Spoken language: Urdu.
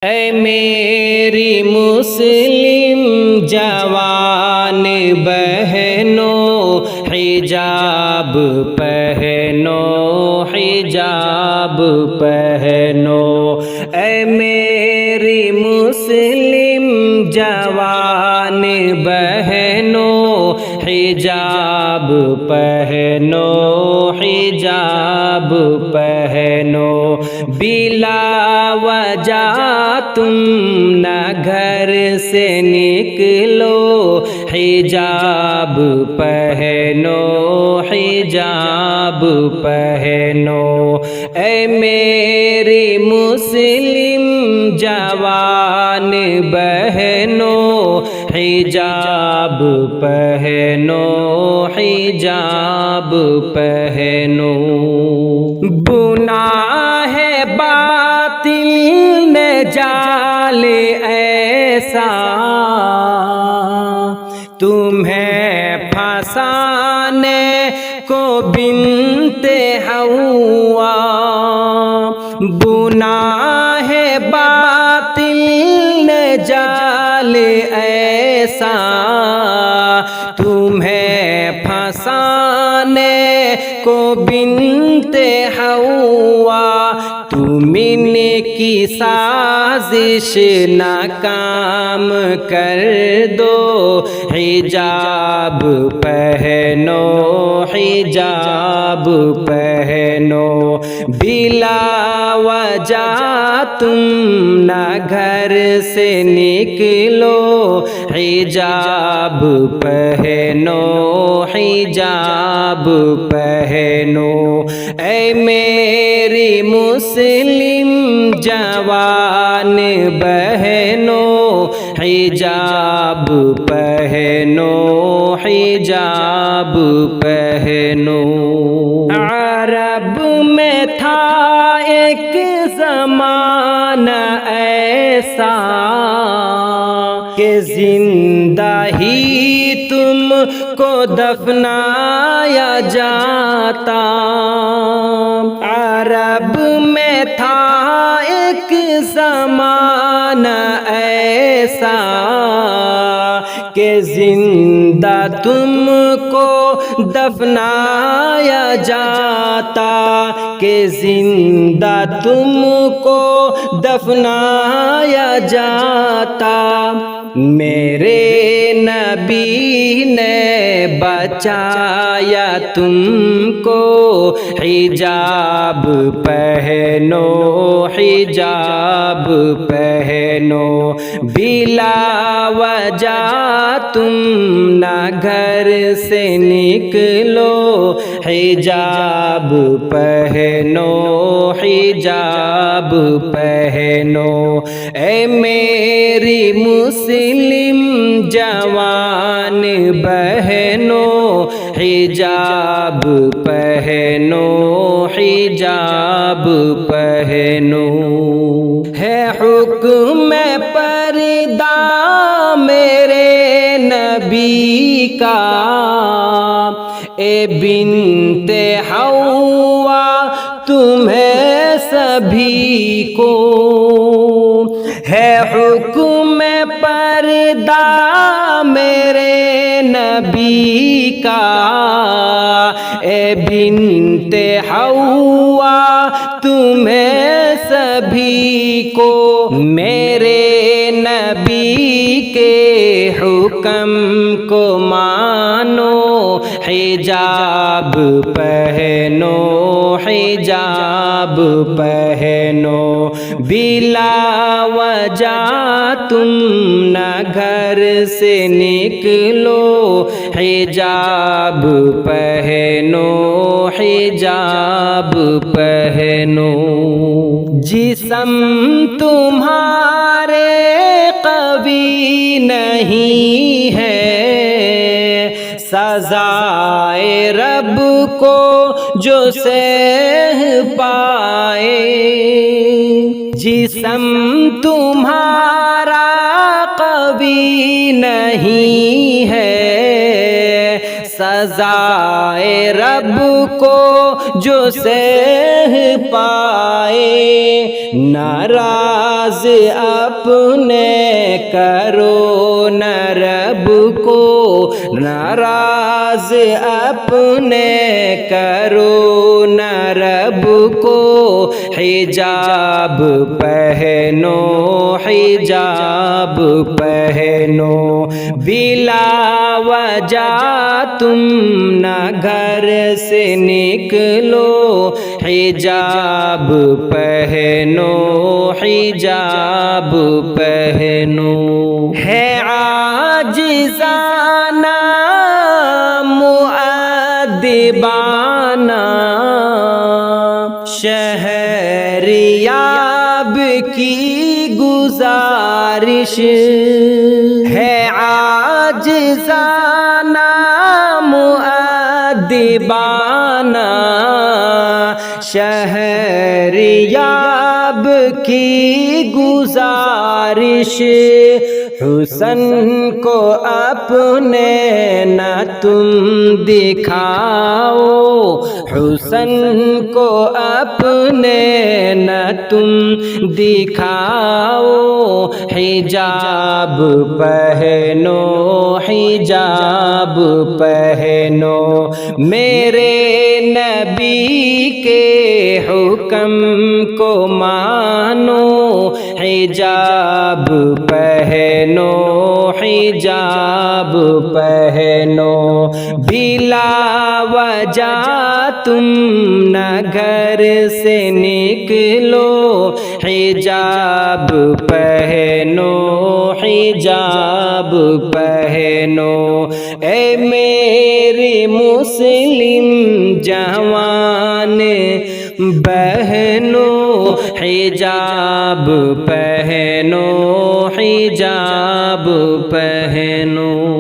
اے میری مسلم جوان بہنوں، حجاب پہنو، حجاب پہنو۔ اے میری مسلم جوان بہنوں، حجاب پہنو، حجاب پہنو۔ بلا وجہ تم نہ گھر سے نکلو، حجاب پہنو، حجاب پہنو۔ اے میری مسلم جوان بہنوں، حجاب پہنو، حجاب پہنو۔ گناہ باطل نے جال ایسا تمہیں پھنسانے کو بنت حوا، گناہ باطل نے جال ایسا تمہیں پھنسانے کو بنت حوا، تم ان کی سازش ناکام کر دو، حجاب پہنو، حجاب پہنو۔ بلا وجہ تم نہ گھر سے نکلو، حجاب پہنو، حجاب پہنو۔ اے میری مسلم جوان بہنوں، حجاب پہنو، حجاب پہنو۔ عرب میں تھا ایک زمانہ ایسا کہ زندہ ہی تم کو دفنایا جاتا، عرب میں تھا ایک زمانہ ایسا کہ زندہ تم کو دفنایا جاتا، کہ زندہ تم کو دفنایا جاتا۔ میرے نبی نے بچایا تم کو، حجاب پہنو، حجاب پہنو۔ بلا وجہ تم نہ گھر سے نکلو، حجاب پہنو، حجاب پہنو۔ اے میری مسلم جوان بہنوں، حجاب پہنو، حجاب پہنو۔ ہے حکم پردہ میرے نبی کا، اے بنت حوا تمہیں سبھی کو، ہے حکم پردہ میرے نبی کا، اے بنت حوا تمہیں سبھی کو۔ میرے نبی کے حکم کو مانو، حجاب پہنو، حجاب پہنو۔ بلا وجہ تم نہ گھر سے نکلو، حجاب پہنو، حجاب پہنو۔ جسم تمہارے قوی نہیں ہے، سزائے رب کو جو سہ پائے، جسم تمہارا قوی نہیں ہے، سزائے رب کو جو سہ پائے، ناراض اپنے کرو نہ رب کو، ناراض اپنے کرو نہ رب کو، حجاب پہنو حجاب پہنو، بلا وجہ تم نہ گھر سے نکلو، حجاب پہنو حجاب پہنو، ہے عاجزانہ مؤدبانہ شہریاب کی گزارش، ہے عاجزانہ مؤدبانہ شہریاب کی گزارش، حسن کو اپنے نہ تم دکھاؤ، حسن کو اپنے نہ تم دکھاؤ، حجاب پہنو حجاب پہنو، میرے نبی کے حکم کو مانو، حجاب پہنو حجاب پہنو، بلا وجہ تم نہ گھر سے نکلو، حجاب پہنو حجاب پہنو، اے میری مسلم جوان بہنو، حجاب پہنو حجاب پہنو۔